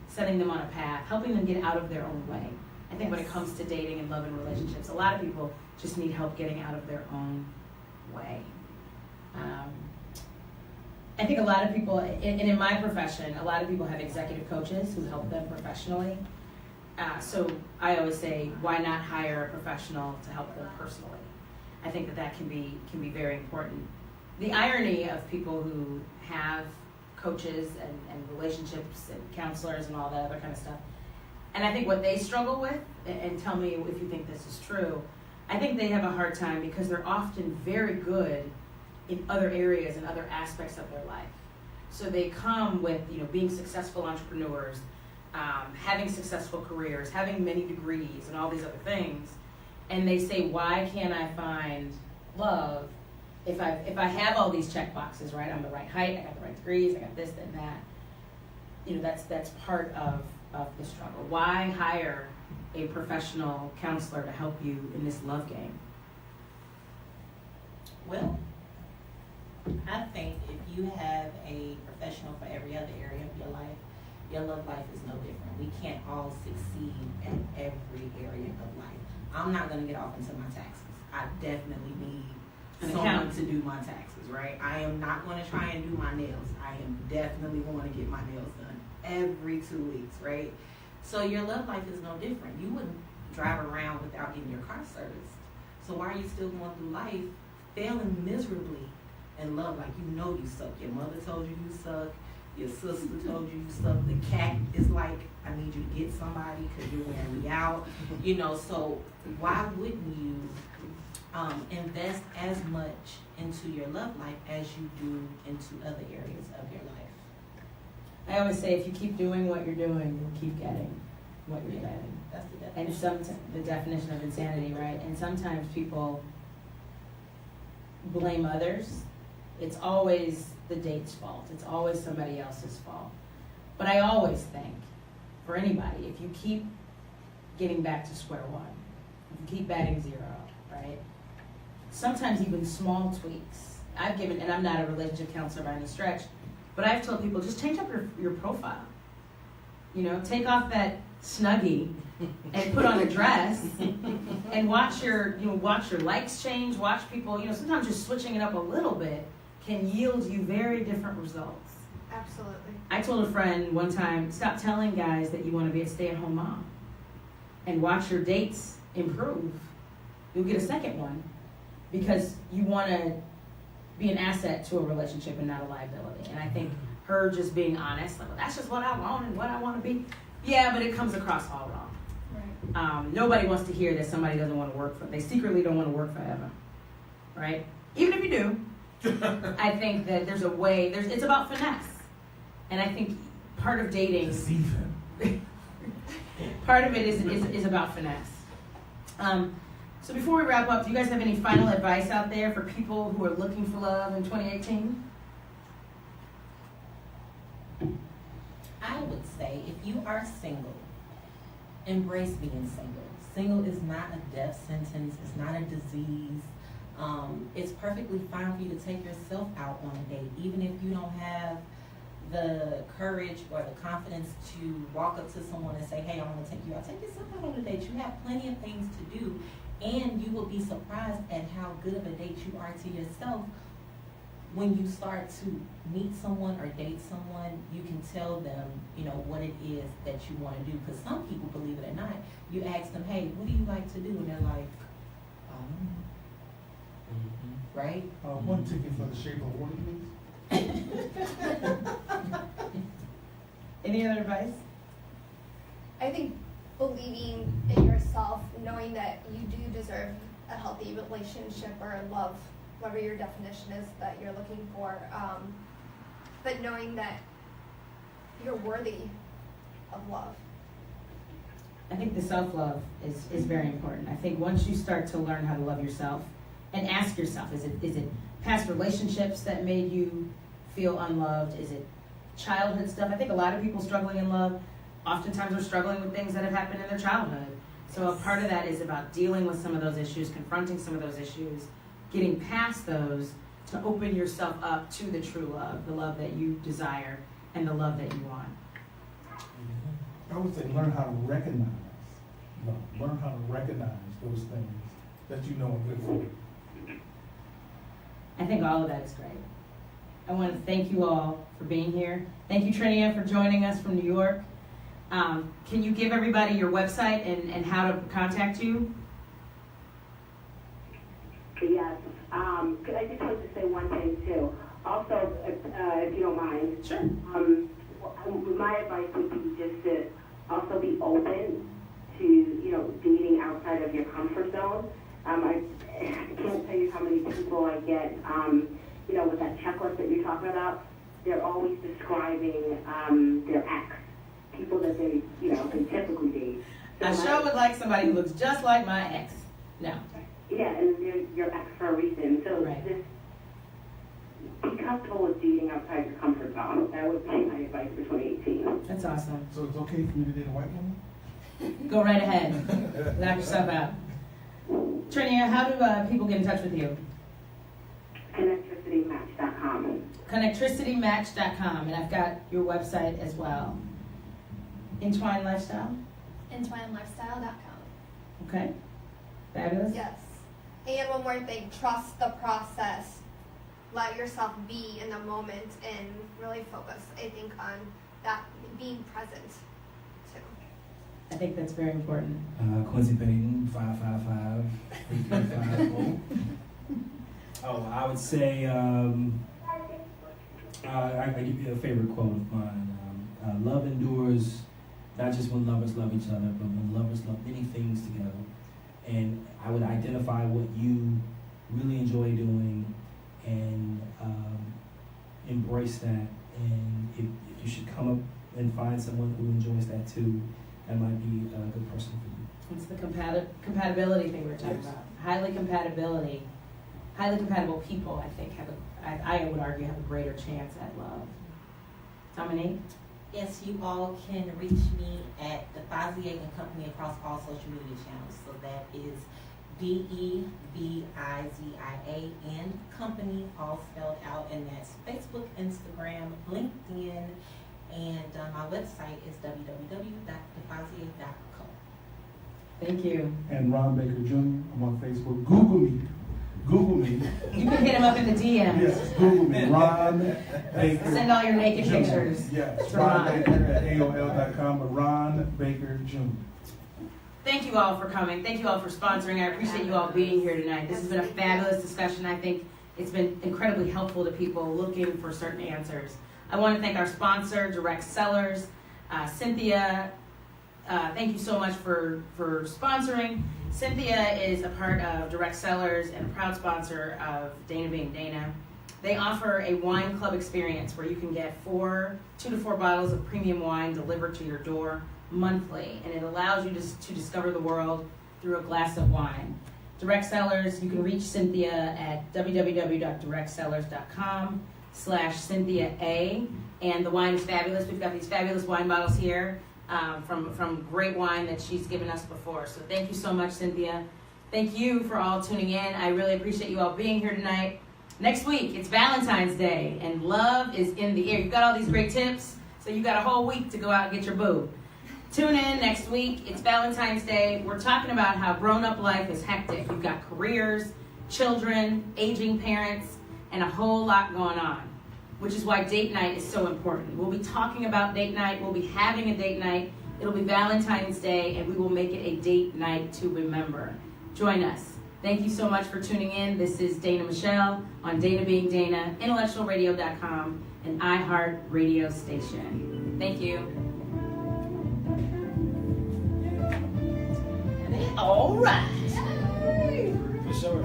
setting them on a path, helping them get out of their own way. I think when it comes to dating and love and relationships, a lot of people just need help getting out of their own way. I think a lot of people, and in my profession, a lot of people have executive coaches who help them professionally. So I always say, why not hire a professional to help them personally? I think that can be very important. The irony of people who have coaches and relationships and counselors and all that other kind of stuff, and I think what they struggle with, and tell me if you think this is true, I think they have a hard time because they're often very good in other areas and other aspects of their life. So they come with being successful entrepreneurs, having successful careers, having many degrees and all these other things, and they say, why can't I find love if I have all these check boxes, right? I'm the right height, I got the right degrees, I got this and that. That's part of the struggle. Why hire a professional counselor to help you in this love game? Well, I think if you have a professional for every other area of your life, your love life is no different. We can't all succeed in every area of life. I'm not going to get off into my taxes. I definitely need someone to do my taxes, right? I am not going to try and do my nails. I am definitely going to get my nails done every 2 weeks, right? So your love life is no different. You wouldn't drive around without getting your car serviced. So why are you still going through life failing miserably in love like you suck? Your mother told you suck. Your sister told you suck. The cat is like, I need you to get somebody because you're wearing me out. So why wouldn't you invest as much into your love life as you do into other areas of your life? I always say, if you keep doing what you're doing, you'll keep getting what you're getting. That's the definition. And the definition of insanity, right? And sometimes people blame others. It's always the date's fault. It's always somebody else's fault. But I always think, for anybody, if you keep getting back to square one, if you keep batting zero, right? Sometimes even small tweaks. And I'm not a relationship counselor by any stretch, but I've told people, just change up your profile. Take off that Snuggie and put on a dress and watch your likes change, watch people, sometimes just switching it up a little bit can yield you very different results. Absolutely. I told a friend one time, stop telling guys that you want to be a stay-at-home mom and watch your dates improve. You'll get a second one because you want to be an asset to a relationship and not a liability. And I think her just being honest, like, well, that's just what I want and what I want to be. Yeah, but it comes across all wrong. Right. Nobody wants to hear that somebody doesn't want to work for. They secretly don't want to work forever, right? Even if you do, I think that there's a way. It's about finesse, and I think part of dating, Deceive him. part of it is about finesse. So before we wrap up, do you guys have any final advice out there for people who are looking for love in 2018? I would say if you are single, embrace being single. Single is not a death sentence. It's not a disease. It's perfectly fine for you to take yourself out on a date, even if you don't have the courage or the confidence to walk up to someone and say, hey, I want to take you out. Take yourself out on a date. You have plenty of things to do, and you will be surprised at how good of a date you are to yourself. When you start to meet someone or date someone, you can tell them, what it is that you want to do. Because some people, believe it or not, you ask them, hey, what do you like to do? And they're like, I don't know. Right? One ticket for The Shape of Water, please. Any other advice? I think believing in yourself, knowing that you do deserve a healthy relationship or love, whatever your definition is that you're looking for, but knowing that you're worthy of love. I think the self-love is very important. I think once you start to learn how to love yourself and ask yourself, is it past relationships that made you feel unloved? Is it childhood stuff? I think a lot of people struggling in love oftentimes are struggling with things that have happened in their childhood. So a part of that is about dealing with some of those issues, confronting some of those issues, getting past those to open yourself up to the true love, the love that you desire and the love that you want. I would say learn how to recognize. Learn how to recognize those things that you know are good for you. I think all of that is great. I want to thank you all for being here. Thank you, Trinia, for joining us from New York. Can you give everybody your website and how to contact you? Yes. I just want to say one thing too. Also, if you don't mind. Sure. My advice would be just to also be open to, dating outside of your comfort zone. I can't tell you how many people I get, with that checklist that you're talking about. They're always describing their ex, people that they typically date. So I sure would like somebody who looks just like my ex. No. Yeah, and they're your ex for a reason. So Right. just be comfortable with dating outside your comfort zone. That would be my advice for 2018. That's awesome. So it's okay for me to date a white woman? Go right ahead. Knock yourself out. Trinia, how do people get in touch with you? Connectricitymatch.com. Connectricitymatch.com, and I've got your website as well. Entwine Lifestyle? EntwineLifestyle.com. Okay. Fabulous. Yes. And one more thing, trust the process. Let yourself be in the moment and really focus, I think, on that being present too. I think that's very important. Quincy Payton, 555-3350. Oh, I would say, I give you a favorite quote of mine. Love endures not just when lovers love each other, but when lovers love many things together. And I would identify what you really enjoy doing and embrace that. And if you should come up and find someone who enjoys that too, that might be a good person for you. It's the compatibility thing we were talking about. Highly compatible people, I think, I would argue, have a greater chance at love. Dominique? Yes, you all can reach me at the Fazier and Company across all social media channels. So that is DEVIZIA and Company, all spelled out, and that's Facebook, Instagram, LinkedIn, and my website is www.defazier.com. Thank you. And Ron Baker Jr. I'm on Facebook. Google me. You can hit him up in the DMs. Yes, Google me. Ron Baker. Send all your naked Jr. pictures. Yes, to Ron Baker at AOL.com, but Ron Baker Jr. Thank you all for coming. Thank you all for sponsoring. I appreciate you all being here tonight. This has been a fabulous discussion. I think It's been incredibly helpful to people looking for certain answers. I want to thank our sponsor, Direct Sellers. Cynthia, thank you so much for sponsoring. Cynthia is a part of Direct Sellers and a proud sponsor of Dana Being Dana. They offer a wine club experience where you can get 2 to 4 bottles of premium wine delivered to your door monthly, and it allows you to discover the world through a glass of wine. Direct Sellers, you can reach Cynthia at www.directsellers.com/Cynthia A. And the wine is fabulous. We've got these fabulous wine bottles here from great wine that she's given us before. So thank you so much, Cynthia. Thank you for all tuning in. I really appreciate you all being here tonight. Next week, it's Valentine's Day, and love is in the air. You've got all these great tips, so you got a whole week to go out and get your boo. Tune in next week. It's Valentine's Day. We're talking about how grown-up life is hectic. You've got careers, children, aging parents, and a whole lot going on, which is why date night is so important. We'll be talking about date night. We'll be having a date night. It'll be Valentine's Day, and we will make it a date night to remember. Join us. Thank you so much for tuning in. This is Dana Michelle on Dana Being Dana, intellectualradio.com, an iHeart radio station. Thank you. All right. For sure.